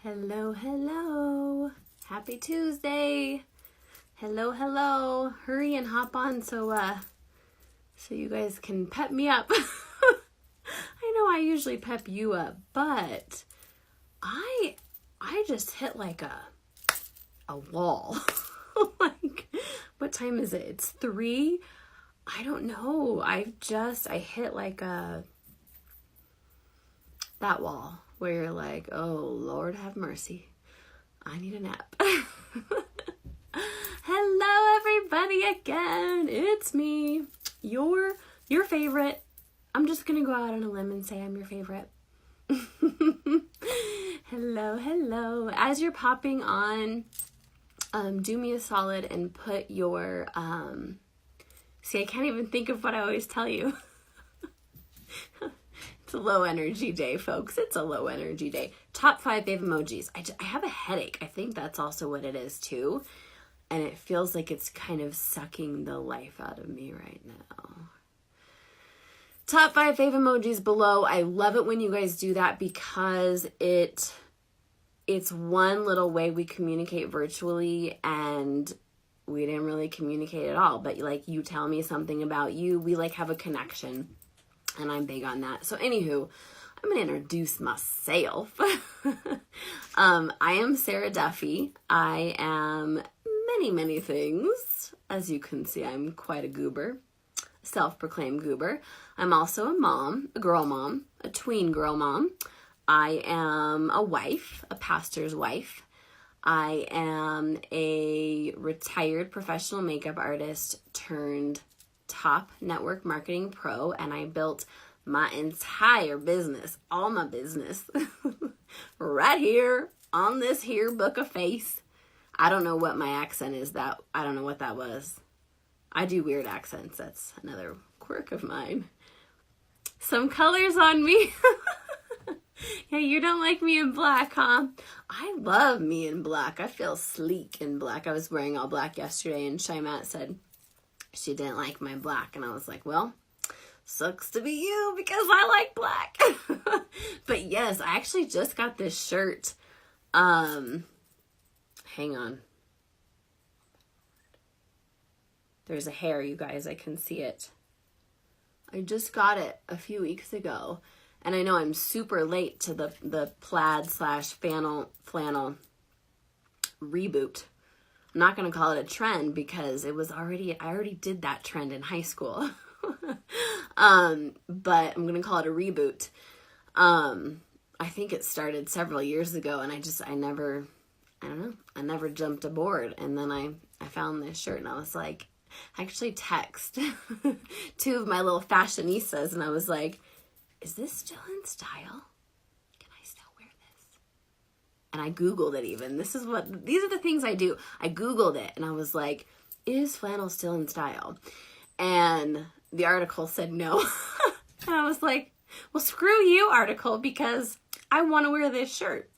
Hello, hello. Happy Tuesday. Hello, hello. Hurry and hop on so you guys can pep me up. I know I usually pep you up, but I just hit like a wall. Like, what time is it? It's 3. I don't know. I hit like that wall where you're like, oh, Lord have mercy. I need a nap. Hello, everybody, again. It's me, your favorite. I'm just going to go out on a limb and say I'm your favorite. Hello, hello. As you're popping on, do me a solid and put your, see, I can't even think of what I always tell you. It's a low energy day, folks. It's a low energy day. Top 5 fave emojis. I have a headache. I think that's also what it is too. And it feels like it's kind of sucking the life out of me right now. Top 5 fave emojis below. I love it when you guys do that because it's one little way we communicate virtually, and we didn't really communicate at all. But like, you tell me something about you, we like have a connection. And I'm big on that. So anywho, I'm going to introduce myself. I am Saramduffey. I am many, many things. As you can see, I'm quite a goober. Self-proclaimed goober. I'm also a mom, a girl mom, a tween girl mom. I am a wife, a pastor's wife. I am a retired professional makeup artist turned top network marketing pro, and I built my entire business, all my business, right here on this here book of face. I don't know what my accent is. I don't know what that was. I do weird accents. That's another quirk of mine. Some colors on me. Yeah, you don't like me in black, huh? I love me in black. I feel sleek in black. I was wearing all black yesterday, and Shymat said she didn't like my black, and I was like, well, sucks to be you because I like black. But yes, I actually just got this shirt. Hang on. There's a hair, you guys. I can see it. I just got it a few weeks ago, and I know I'm super late to the plaid / flannel reboot. I'm not going to call it a trend because I already did that trend in high school. But I'm going to call it a reboot. I think it started several years ago, and I never jumped aboard. And then I found this shirt, and I was like, I actually text 2 of my little fashionistas, and I was like, is this still in style? And I Googled it even. These are the things I do. I Googled it, and I was like, is flannel still in style? And the article said no. And I was like, well, screw you, article, because I want to wear this shirt.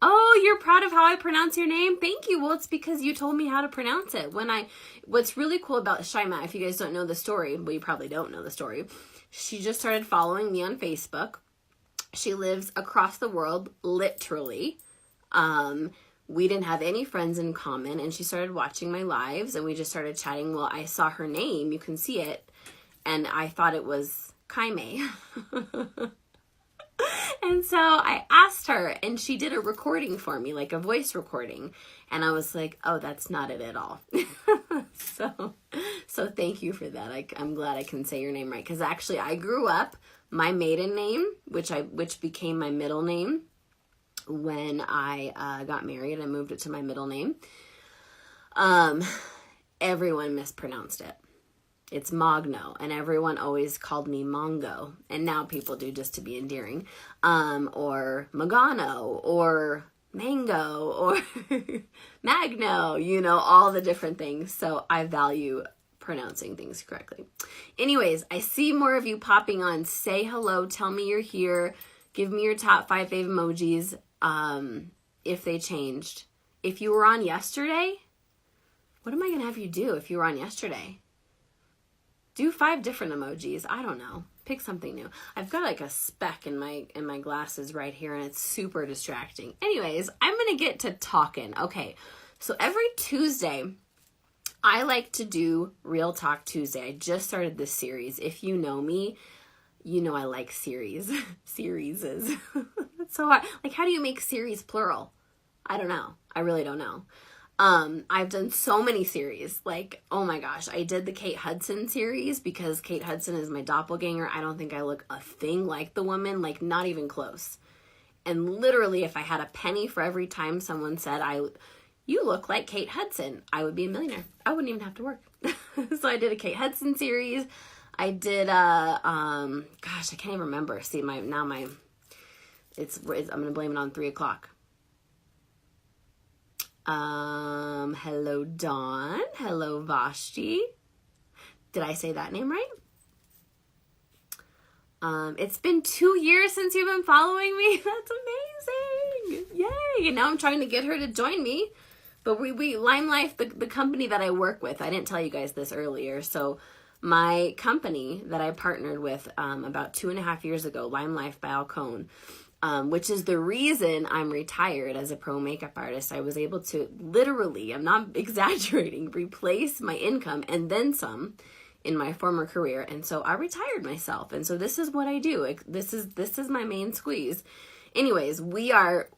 Oh, you're proud of how I pronounce your name? Thank you. Well, it's because you told me how to pronounce it. What's really cool about Shyma, if you guys don't know the story, well, you probably don't know the story. She just started following me on Facebook. She lives across the world, literally. We didn't have any friends in common, and she started watching my lives, and we just started chatting. Well, I saw her name, you can see it, and I thought it was Kaime. And so I asked her, and she did a recording for me, like a voice recording, and I was like, oh, that's not it at all. So thank you for that. I'm glad I can say your name right, because actually I grew up, my maiden name, which became my middle name when I got married, I moved it to my middle name. Everyone mispronounced it. It's Mogno, and everyone always called me Mongo, and now people do just to be endearing, or Magano, or Mango, or Magno, all the different things. So I value pronouncing things correctly. Anyways, I see more of you popping on. Say hello, tell me you're here, give me your top 5 fave emojis, if they changed. If you were on yesterday, what am I going to have you do if you were on yesterday? Do 5 different emojis. I don't know. pick something new. I've got like a speck in my glasses right here, and it's super distracting. Anyways, I'm going to get to talking. Okay, so every Tuesday, I like to do Real Talk Tuesday. I just started this series. If you know me, you know I like series. Series is it's so hard. Like, how do you make series plural? I don't know. I really don't know. I've done so many series. Like, oh my gosh, I did the Kate Hudson series because Kate Hudson is my doppelganger. I don't think I look a thing like the woman, like not even close. And literally, if I had a penny for every time someone said, you look like Kate Hudson, I would be a millionaire. I wouldn't even have to work. So I did a Kate Hudson series. I did gosh, I can't even remember. See, I'm going to blame it on 3 o'clock. Hello, Dawn. Hello, Vashti. Did I say that name right? It's been 2 years since you've been following me. That's amazing. Yay. And now I'm trying to get her to join me. But we LimeLife, the company that I work with, I didn't tell you guys this earlier. So my company that I partnered with about 2.5 years ago, LimeLife by Alcone, which is the reason I'm retired as a pro makeup artist. I was able to literally, I'm not exaggerating, replace my income and then some in my former career. And so I retired myself. And so this is what I do. This is my main squeeze. Anyways, we are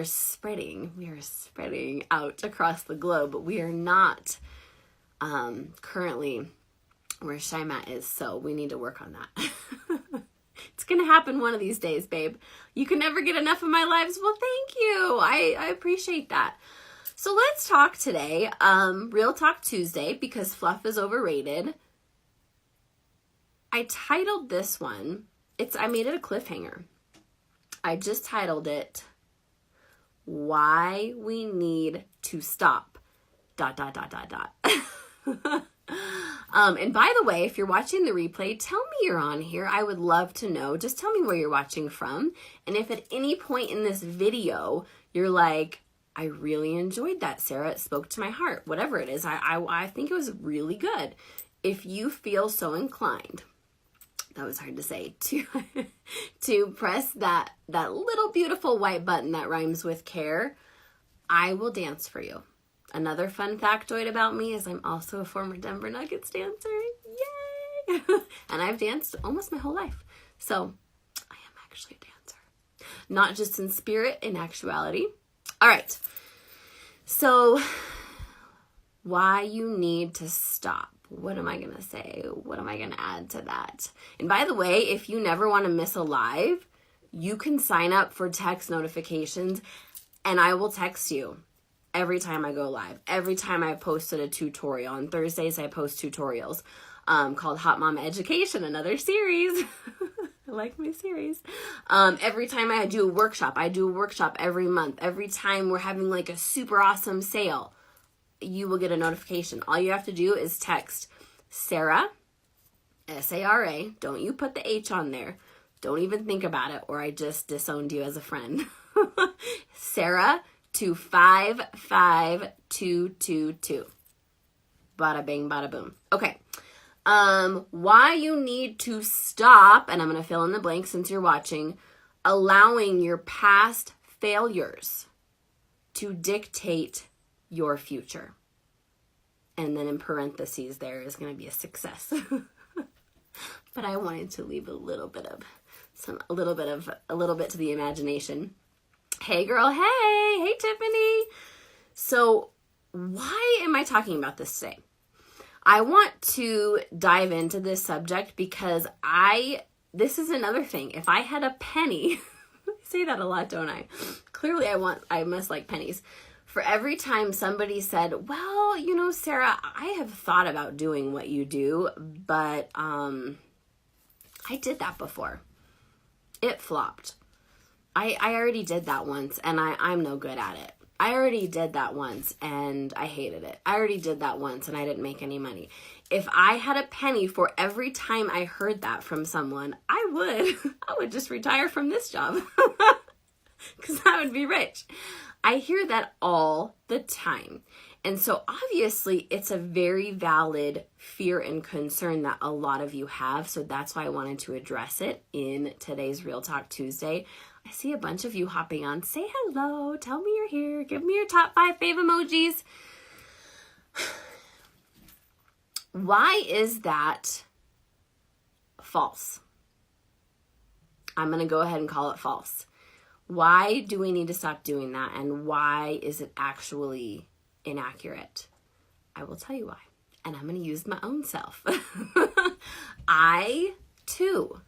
spreading out across the globe, but we are not currently where Shymat is. So we need to work on that. It's going to happen one of these days, babe. You can never get enough of my lives. Well, thank you. I appreciate that. So let's talk today. Real Talk Tuesday, because fluff is overrated. I titled this one. I made it a cliffhanger. I just titled it, Why We Need to Stop, ... And by the way, if you're watching the replay, tell me you're on here. I would love to know. Just tell me where you're watching from. And if at any point in this video, you're like, I really enjoyed that, Sarah. It spoke to my heart. Whatever it is, I think it was really good. If you feel so inclined, that was hard to say, to press that little beautiful white button that rhymes with care, I will dance for you. Another fun factoid about me is I'm also a former Denver Nuggets dancer. Yay! And I've danced almost my whole life. So I am actually a dancer. Not just in spirit, in actuality. All right. So why you need to stop. What am I going to say? What am I going to add to that? And by the way, if you never want to miss a live, you can sign up for text notifications and I will text you every time I go live. Every time I posted a tutorial. On Thursdays, I post tutorials called Hot Mama Education, another series. I like my series. Every time I do a workshop every month. Every time we're having like a super awesome sale, you will get a notification. All you have to do is text Sarah, S-A-R-A. Don't you put the H on there. Don't even think about it, or I just disowned you as a friend. Sarah to 55222. Bada bing, bada boom. Okay. Why you need to stop, and I'm going to fill in the blank since you're watching, allowing your past failures to dictate your future. And then in parentheses there is going to be a success. But I wanted to leave a little bit to the imagination. Hey girl, hey Tiffany. So why am I talking about this today? I want to dive into this subject because this is another thing. If I had a penny, I say that a lot, don't I? Clearly I must like pennies. For every time somebody said, well, you know, Sarah, I have thought about doing what you do, but I did that before. It flopped. I already did that once and I'm no good at it. I already did that once and I hated it. I already did that once and I didn't make any money. If I had a penny for every time I heard that from someone, I would just retire from this job because I would be rich. I hear that all the time. And so obviously it's a very valid fear and concern that a lot of you have. So that's why I wanted to address it in today's Real Talk Tuesday. I see a bunch of you hopping on. Say hello. Tell me you're here. Give me your top 5 fave emojis. Why is that false? I'm going to go ahead and call it false. Why do we need to stop doing that? And why is it actually inaccurate? I will tell you why. And I'm going to use my own self. I, too,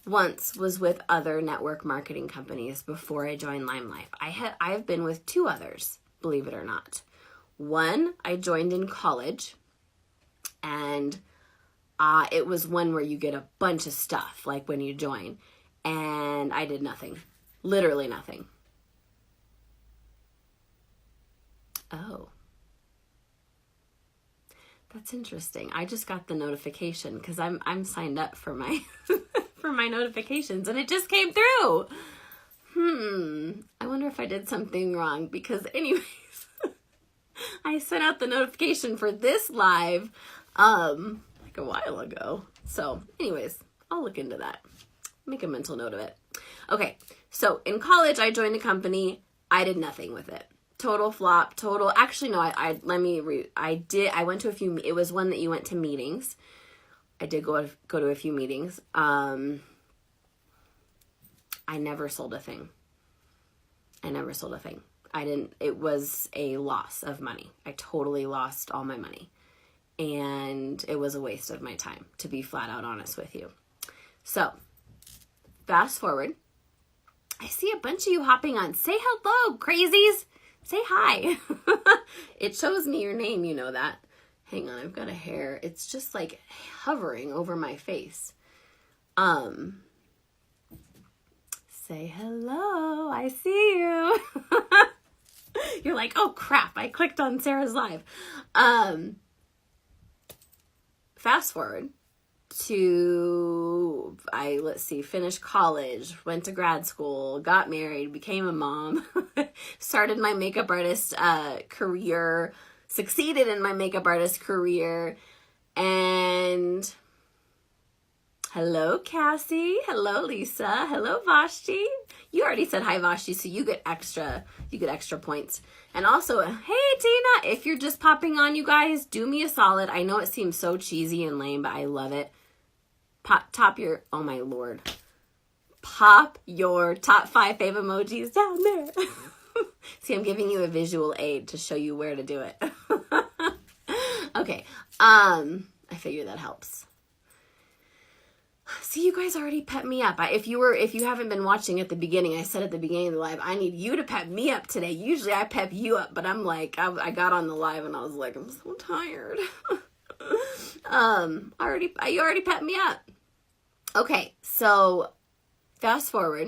once was with other network marketing companies before I joined LimeLife. I have been with 2 others, believe it or not. One, I joined in college, and it was one where you get a bunch of stuff, like when you join, and I did nothing. Literally nothing. Oh. That's interesting. I just got the notification because I'm signed up for my for my notifications, and it just came through. I wonder if I did something wrong, because anyways, I sent out the notification for this live like a while ago. So anyways, I'll look into that. Make a mental note of it. Okay, so in college, I joined a company. I did nothing with it. Total flop, actually, no, I went to a few, it was one that you went to meetings. I did go to a few meetings. I never sold a thing. It was a loss of money. I totally lost all my money. And it was a waste of my time, to be flat out honest with you. So, fast forward. I see a bunch of you hopping on. Say hello, crazies. Say hi. It shows me your name, you know that. Hang on, I've got a hair. It's just like hovering over my face. Say hello. I see you. You're like, oh crap, I clicked on Sarah's live. Fast forward to, finished college, went to grad school, got married, became a mom, started my makeup artist career, succeeded in my makeup artist career, and hello, Cassie, hello, Lisa, hello, Vashti. You already said hi, Vashti, so you get extra points. And also, hey, Tina, if you're just popping on, you guys, do me a solid. I know it seems so cheesy and lame, but I love it. Oh my Lord. Pop your top 5 fave emojis down there. See, I'm giving you a visual aid to show you where to do it. Okay. I figure that helps. See, you guys already pep me up. If you haven't been watching at the beginning, I said at the beginning of the live, I need you to pep me up today. Usually I pep you up, but I'm like, I got on the live and I was like, I'm so tired. You already pepped me up. Okay, so fast forward.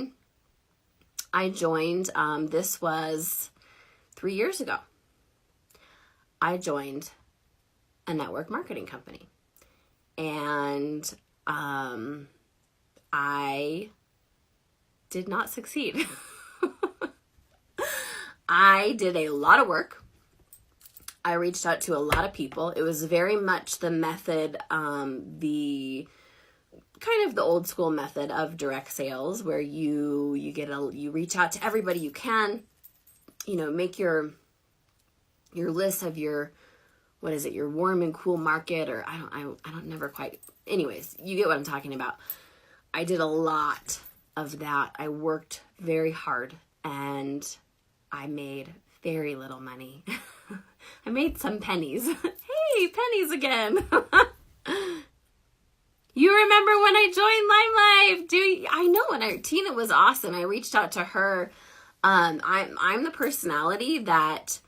I joined, this was 3 years ago. I joined a network marketing company. And I did not succeed. I did a lot of work. I reached out to a lot of people. It was very much the method, the kind of the old school method of direct sales, where you reach out to everybody you can, make your list of your, what is it, your warm and cool market, or I don't never quite, anyways, you get what I'm talking about. I did a lot of that. I worked very hard and I made very little money. I made some pennies. Hey, pennies again. You remember when I joined LimeLife? I know, and Tina was awesome. I reached out to her. I'm the personality that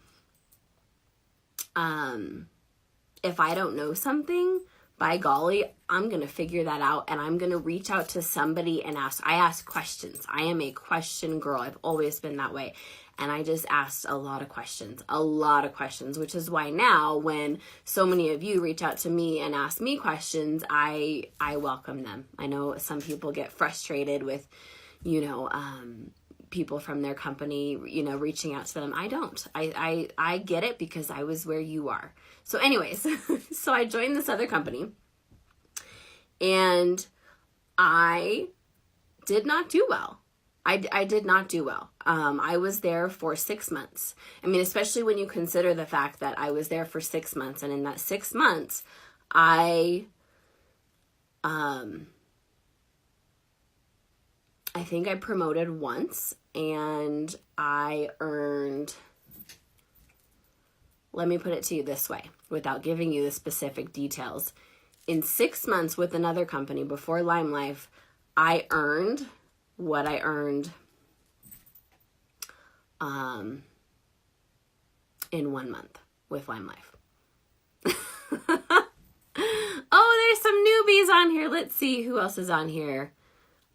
if I don't know something, by golly, I'm going to figure that out, and I'm going to reach out to somebody and ask. I ask questions. I am a question girl. I've always been that way. And I just asked a lot of questions, which is why now when so many of you reach out to me and ask me questions, I welcome them. I know some people get frustrated with, people from their company, you know, reaching out to them. I don't. I get it because I was where you are. So anyways, so I joined this other company and I did not do well. I did not do well. I was there for 6 months. I mean, especially when you consider the fact that I was there for 6 months, and in that 6 months, I think I promoted once, and I earned, let me put it to you this way, without giving you the specific details. In 6 months with another company before LimeLife, I earned what I earned in 1 month with LimeLife. Oh, there's some newbies on here. Let's see who else is on here.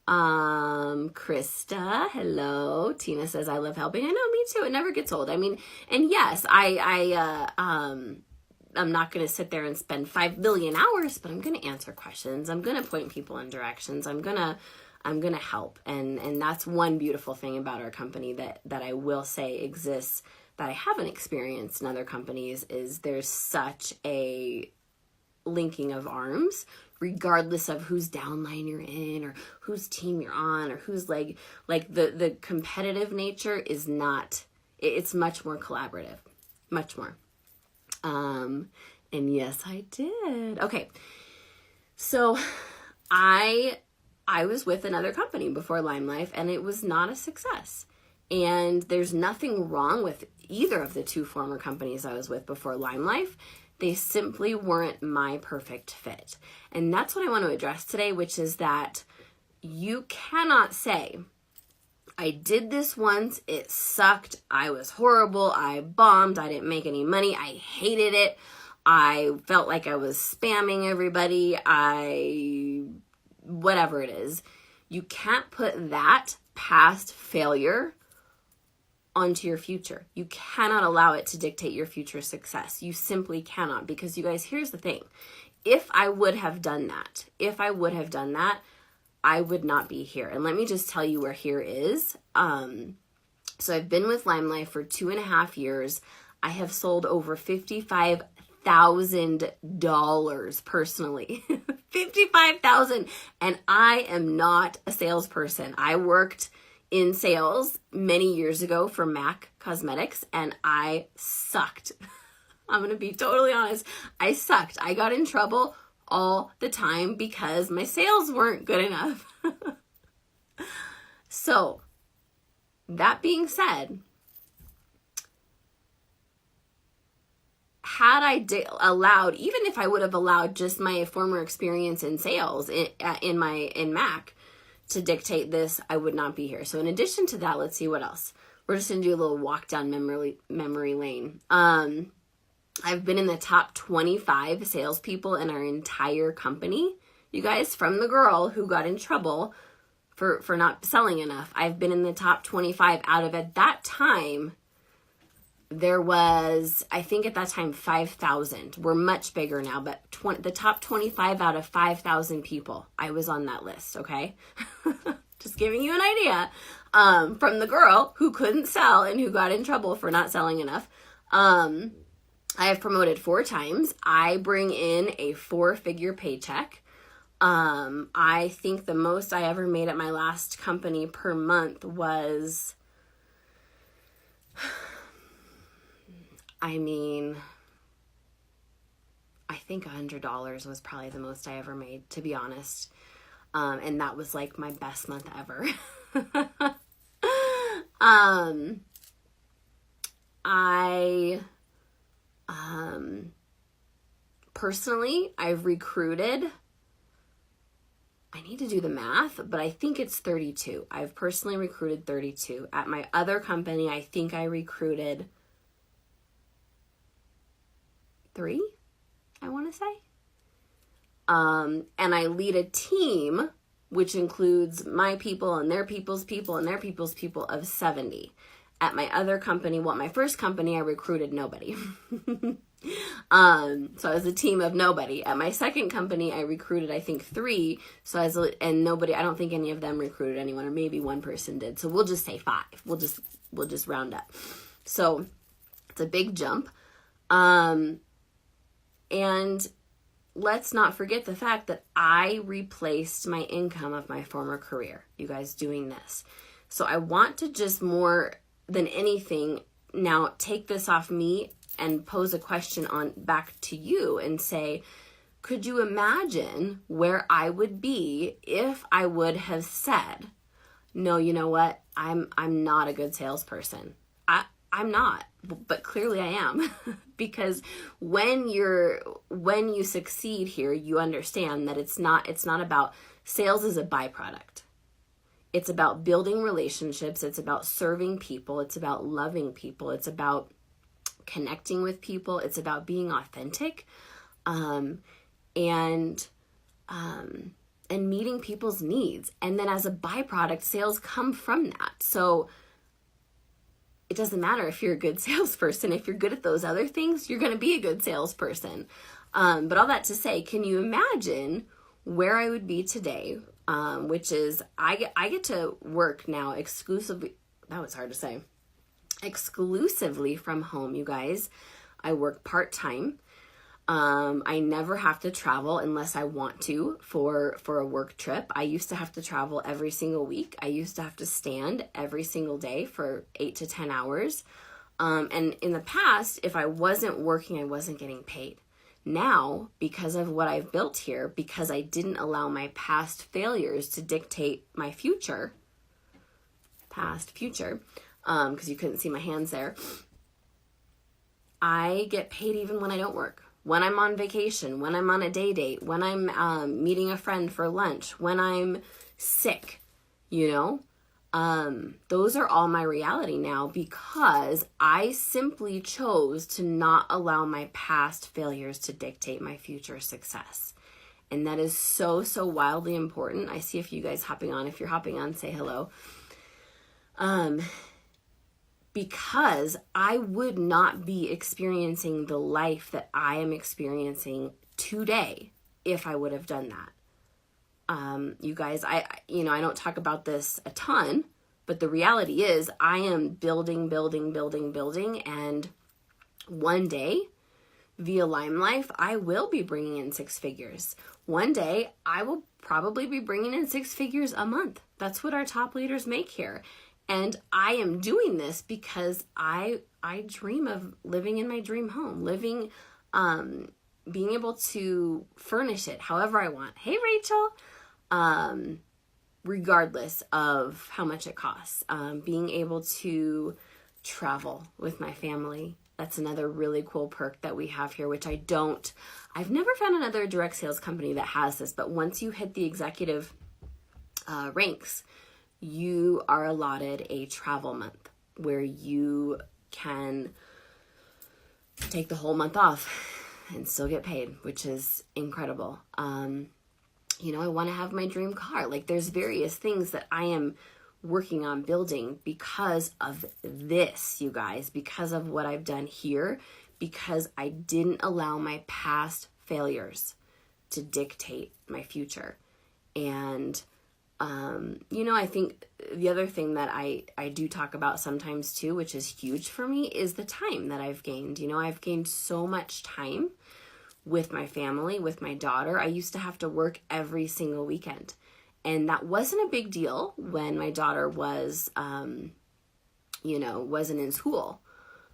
Krista, hello. Tina says, I love helping. I know, me too. It never gets old. I mean, and yes, I'm not going to sit there and spend 5 billion hours, but I'm going to answer questions. I'm going to point people in directions. I'm going to help. And that's one beautiful thing about our company that I will say exists that I haven't experienced in other companies is there's such a linking of arms, regardless of whose downline you're in or whose team you're on or who's like the competitive nature is not, it's much more collaborative, much more. And yes, I did. Okay. So I was with another company before LimeLife and it was not a success. And there's nothing wrong with either of the two former companies I was with before LimeLife. They simply weren't my perfect fit. And that's what I want to address today, which is that you cannot say, I did this once, it sucked, I was horrible, I bombed, I didn't make any money, I hated it, I felt like I was spamming everybody, whatever it is. You can't put that past failure onto your future. You cannot allow it to dictate your future success. You simply cannot, because you guys, here's the thing. If I would have done that, I would not be here. And let me just tell you where here is. So I've been with LimeLife for 2.5 years. I have sold over $55,000 personally. $55,000. And I am not a salesperson. I worked in sales many years ago for MAC Cosmetics and I sucked. I'm going to be totally honest. I sucked. I got in trouble all the time because my sales weren't good enough. So, that being said, had I allowed, even if I would have allowed just my former experience in sales in MAC to dictate this, I would not be here. So in addition to that, let's see what else. We're just going to do a little walk down memory lane. I've been in the top 25 salespeople in our entire company. You guys, from the girl who got in trouble for not selling enough, I've been in the top 25 out of, at that time, there was, I think at that time, 5,000. We're much bigger now, but the top 25 out of 5,000 people, I was on that list, okay? Just giving you an idea. From the girl who couldn't sell and who got in trouble for not selling enough. I have promoted 4 times. I bring in a 4-figure paycheck. I think the most I ever made at my last company per month was, I think $100 was probably the most I ever made, to be honest. And that was like my best month ever. Personally, I've recruited, I need to do the math, but I think it's 32. I've personally recruited 32. At my other company, I think I recruited 3, I want to say. And I lead a team, which includes my people and their people's people and their people's people, of 70. At my other company, my first company, I recruited nobody. So I was a team of nobody. At my second company, I recruited, I think, 3. So and nobody, I don't think any of them recruited anyone, or maybe one person did. So we'll just say 5. We'll just round up. So it's a big jump. And let's not forget the fact that I replaced my income of my former career, you guys, doing this. So I want to just more than anything now take this off me and pose a question on back to you and say, could you imagine where I would be if I would have said, no, you know what? I'm not a good salesperson. I'm not, but clearly I am. Because when you succeed here, you understand that it's not about, sales is a byproduct. It's about building relationships. It's about serving people. It's about loving people. It's about connecting with people. It's about being authentic, and meeting people's needs. And then as a byproduct, sales come from that. So it doesn't matter if you're a good salesperson. If you're good at those other things, you're going to be a good salesperson. But all that to say, can you imagine where I would be today? Which is, I get to work now exclusively. That was hard to say. Exclusively from home, you guys. I work part-time. I never have to travel unless I want to for a work trip. I used to have to travel every single week. I used to have to stand every single day for 8 to 10 hours. And in the past, if I wasn't working, I wasn't getting paid. Now, because of what I've built here, because I didn't allow my past failures to dictate my future, because you couldn't see my hands there, I get paid even when I don't work. When I'm on vacation, when I'm on a day date, when I'm meeting a friend for lunch, when I'm sick, those are all my reality now because I simply chose to not allow my past failures to dictate my future success. And that is so, so wildly important. I see a few guys hopping on. If you're hopping on, say hello. Because I would not be experiencing the life that I am experiencing today if I would have done that. You guys, I don't talk about this a ton, but the reality is I am building, and one day, via LimeLife, I will be bringing in 6 figures. One day, I will probably be bringing in 6 figures a month. That's what our top leaders make here. And I am doing this because I dream of living in my dream home, being able to furnish it however I want. Hey, Rachel. Regardless of how much it costs. Being able to travel with my family. That's another really cool perk that we have here, which I've never found another direct sales company that has this, but once you hit the executive ranks, you are allotted a travel month where you can take the whole month off and still get paid, which is incredible. I want to have my dream car. Like, there's various things that I am working on building because of this, you guys, because of what I've done here, because I didn't allow my past failures to dictate my future. And I think the other thing that I do talk about sometimes too, which is huge for me, is the time that I've gained. I've gained so much time with my family, with my daughter. I used to have to work every single weekend. And that wasn't a big deal when my daughter was, wasn't in school.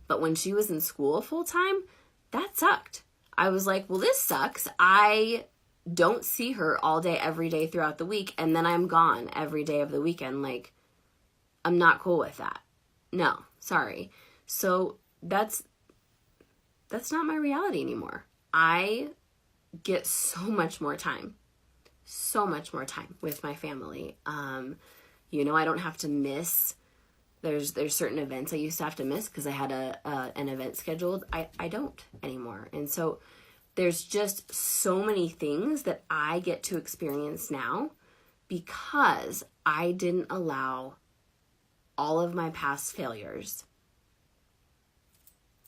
But when she was in school full time, that sucked. I was like, well, this sucks. I don't see her all day, every day throughout the week, and then I'm gone every day of the weekend. Like, I'm not cool with that. No, sorry. So that's not my reality anymore. I get so much more time with my family. I don't have to miss. There's certain events I used to have to miss because I had an event scheduled. I don't anymore. And so there's just so many things that I get to experience now because I didn't allow all of my past failures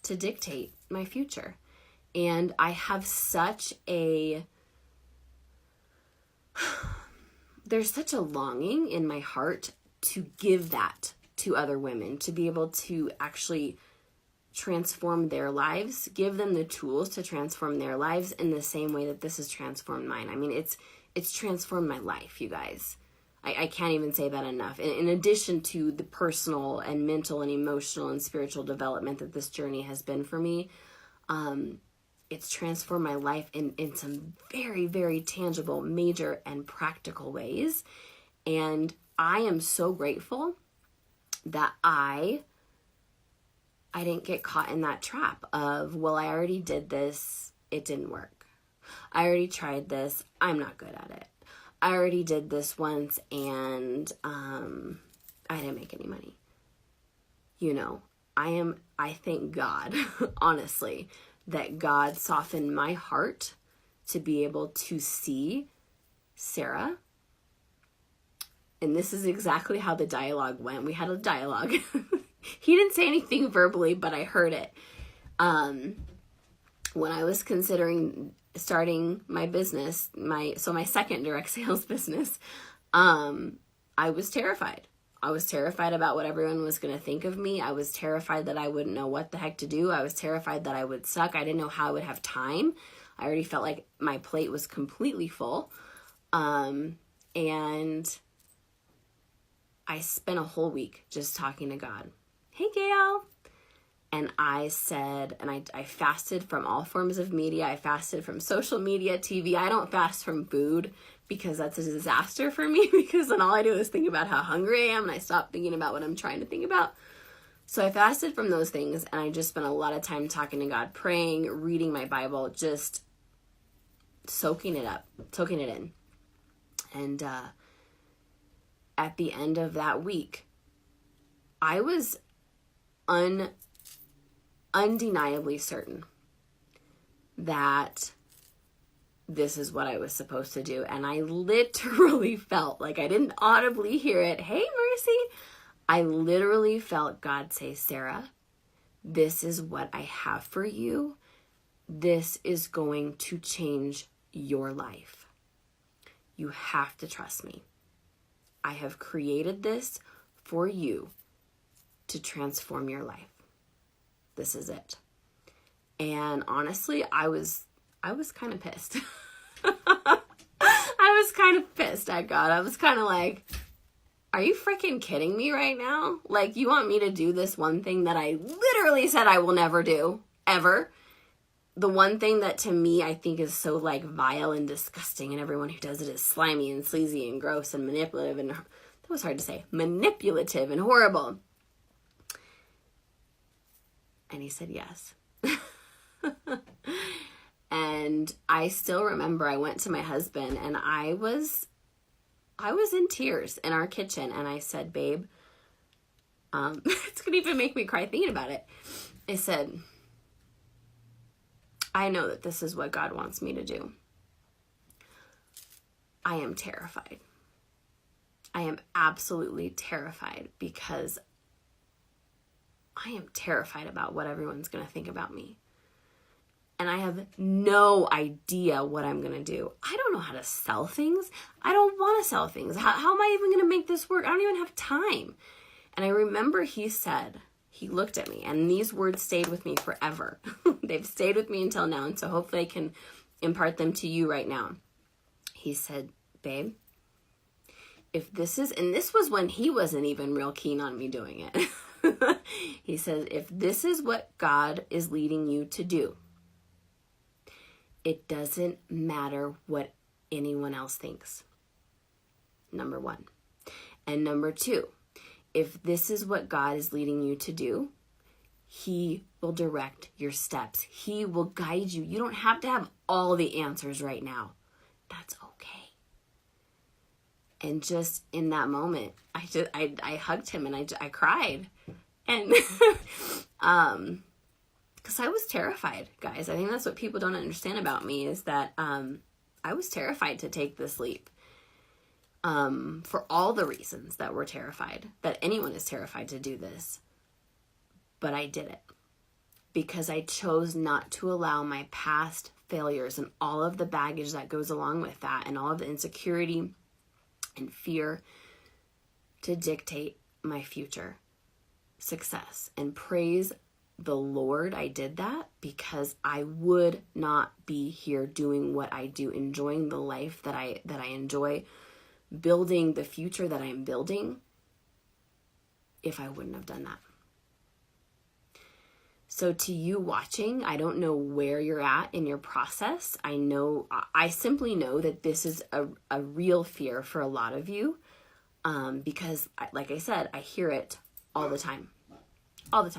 to dictate my future. And I have there's such a longing in my heart to give that to other women, to be able to actually transform their lives, give them the tools to transform their lives in the same way that this has transformed mine. I mean, it's transformed my life, you guys. I can't even say that enough. In addition to the personal and mental and emotional and spiritual development that this journey has been for me, it's transformed my life in some very, very tangible, major, and practical ways. And I am so grateful that I didn't get caught in that trap of, well, I already did this, it didn't work. I already tried this, I'm not good at it. I already did this once and I didn't make any money. You know, I thank God, honestly, that God softened my heart to be able to see Sarah. And this is exactly how the dialogue went. We had a dialogue. He didn't say anything verbally, but I heard it. When I was considering starting my business, my second direct sales business, I was terrified. I was terrified about what everyone was going to think of me. I was terrified that I wouldn't know what the heck to do. I was terrified that I would suck. I didn't know how I would have time. I already felt like my plate was completely full. And I spent a whole week just talking to God. Hey, Gail. And I said, and I fasted from all forms of media. I fasted from social media, TV. I don't fast from food because that's a disaster for me, because then all I do is think about how hungry I am and I stop thinking about what I'm trying to think about. So I fasted from those things, and I just spent a lot of time talking to God, praying, reading my Bible, just soaking it up, soaking it in. And at the end of that week, I was undeniably certain that this is what I was supposed to do. And I literally felt, like I didn't audibly hear it, hey, Mercy. I literally felt God say, Sarah, this is what I have for you. This is going to change your life. You have to trust me. I have created this for you to transform your life. This is it. And honestly, I was kind of pissed. I was kind of pissed at God. I was kind of like, are you freaking kidding me right now? Like, you want me to do this one thing that I literally said I will never do, ever? The one thing that to me I think is so like vile and disgusting, and everyone who does it is slimy and sleazy and gross and manipulative, and that was hard to say, manipulative and horrible. And he said yes. And I still remember I went to my husband, and I was in tears in our kitchen, and I said, babe, it's gonna even make me cry thinking about it. I said, I know that this is what God wants me to do. I am terrified. I am absolutely terrified, because I am terrified about what everyone's going to think about me. And I have no idea what I'm going to do. I don't know how to sell things. I don't want to sell things. How am I even going to make this work? I don't even have time. And I remember he looked at me, and these words stayed with me forever. They've stayed with me until now. And so hopefully I can impart them to you right now. He said, babe, if this is, and this was when he wasn't even real keen on me doing it. He says, if this is what God is leading you to do, it doesn't matter what anyone else thinks. Number one. And number two, if this is what God is leading you to do, he will direct your steps. He will guide you. You don't have to have all the answers right now. That's okay. And just in that moment, I hugged him, and I cried. And because I was terrified, guys. I think that's what people don't understand about me, is that I was terrified to take this leap. For all the reasons that we're terrified, that anyone is terrified to do this. But I did it. because I chose not to allow my past failures and all of the baggage that goes along with that and all of the insecurity and fear to dictate my future success. And praise the Lord I did that, because I would not be here doing what I do, enjoying the life that I enjoy, building the future that I'm building, if I wouldn't have done that. So to you watching, I don't know where you're at in your process. I simply know that this is a real fear for a lot of you, because like I said, I hear it all the time. Let's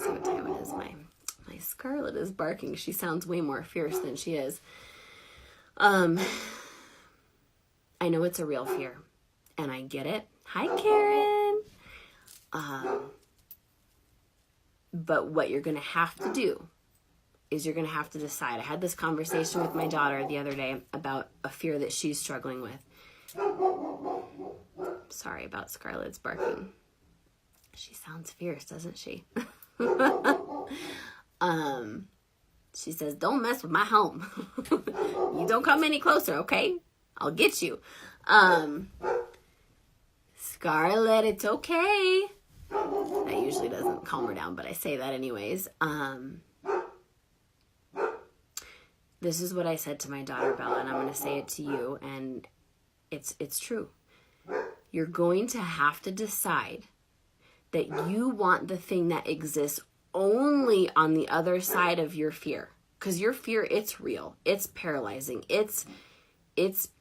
see what time it is. My Scarlet is barking. She sounds way more fierce than she is. I know it's a real fear, and I get it. Hi, Karen. But what you're going to have to do is you're going to have to decide. I had this conversation with my daughter the other day about a fear that she's struggling with. Sorry about Scarlet's barking. She sounds fierce, doesn't she? She says, don't mess with my home. You don't come any closer, okay? I'll get you. Scarlet, it's okay. That usually doesn't calm her down, but I say that anyways. This is what I said to my daughter, Bella, and I'm going to say it to you, and it's true. You're going to have to decide that you want the thing that exists only on the other side of your fear. Because your fear, it's real. It's paralyzing. It's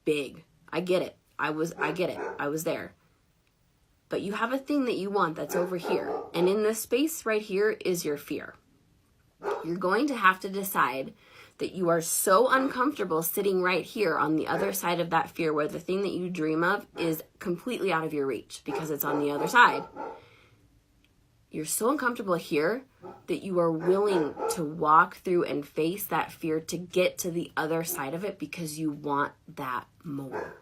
big. I get it. I get it. I was there. But you have a thing that you want that's over here. And in this space right here is your fear. You're going to have to decide that you are so uncomfortable sitting right here on the other side of that fear, where the thing that you dream of is completely out of your reach because it's on the other side. You're so uncomfortable here that you are willing to walk through and face that fear to get to the other side of it because you want that more.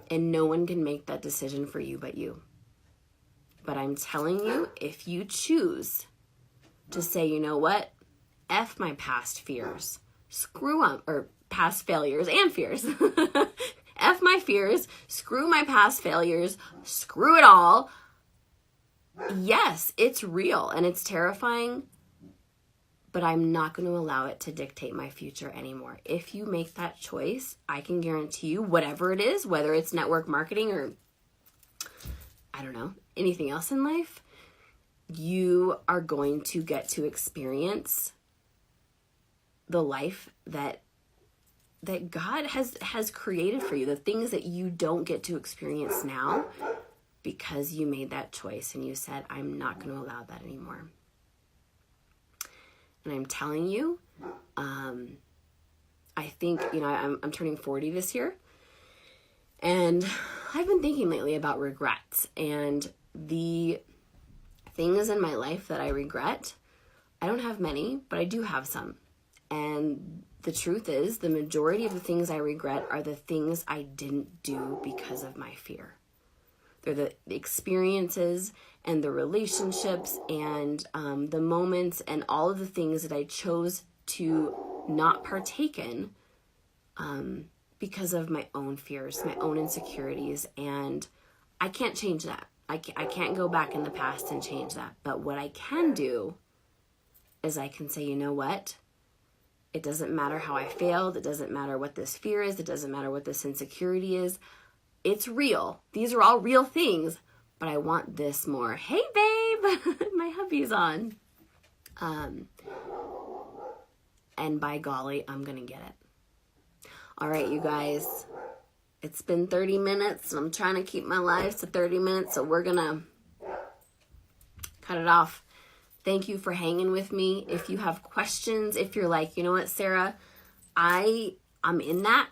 And no one can make that decision for you but you. But I'm telling you, if you choose to say, you know what? F my past fears. Screw them, or past failures and fears. F my fears. Screw my past failures. Screw it all. Yes, it's real and it's terrifying, but I'm not going to allow it to dictate my future anymore. If you make that choice, I can guarantee you, whatever it is, whether it's network marketing or, I don't know, anything else in life, you are going to get to experience the life that God has created for you, the things that you don't get to experience now because you made that choice and you said, I'm not going to allow that anymore. And I'm telling you, I think, I'm turning 40 this year, and I've been thinking lately about regrets, and the things in my life that I regret. I don't have many, but I do have some. And the truth is, the majority of the things I regret are the things I didn't do because of my fear. They're the experiences and the relationships and the moments and all of the things that I chose to not partake in because of my own fears, my own insecurities. And I can't change that. I can't go back in the past and change that. But what I can do is I can say, you know what? It doesn't matter how I failed. It doesn't matter what this fear is. It doesn't matter what this insecurity is. It's real. These are all real things, but I want this more. Hey, babe, my hubby's on. And by golly, I'm going to get it. All right, you guys, it's been 30 minutes. I'm trying to keep my lives to 30 minutes, so we're going to cut it off. Thank you for hanging with me. If you have questions, if you're like, you know what, Sarah, I'm in that.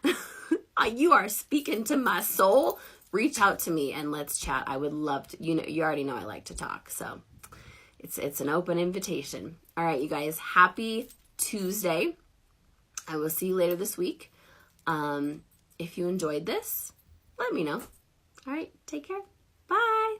You are speaking to my soul. Reach out to me and let's chat. I would love to, you already know I like to talk. So it's an open invitation. All right, you guys, happy Tuesday. I will see you later this week. If you enjoyed this, let me know. All right, take care. Bye.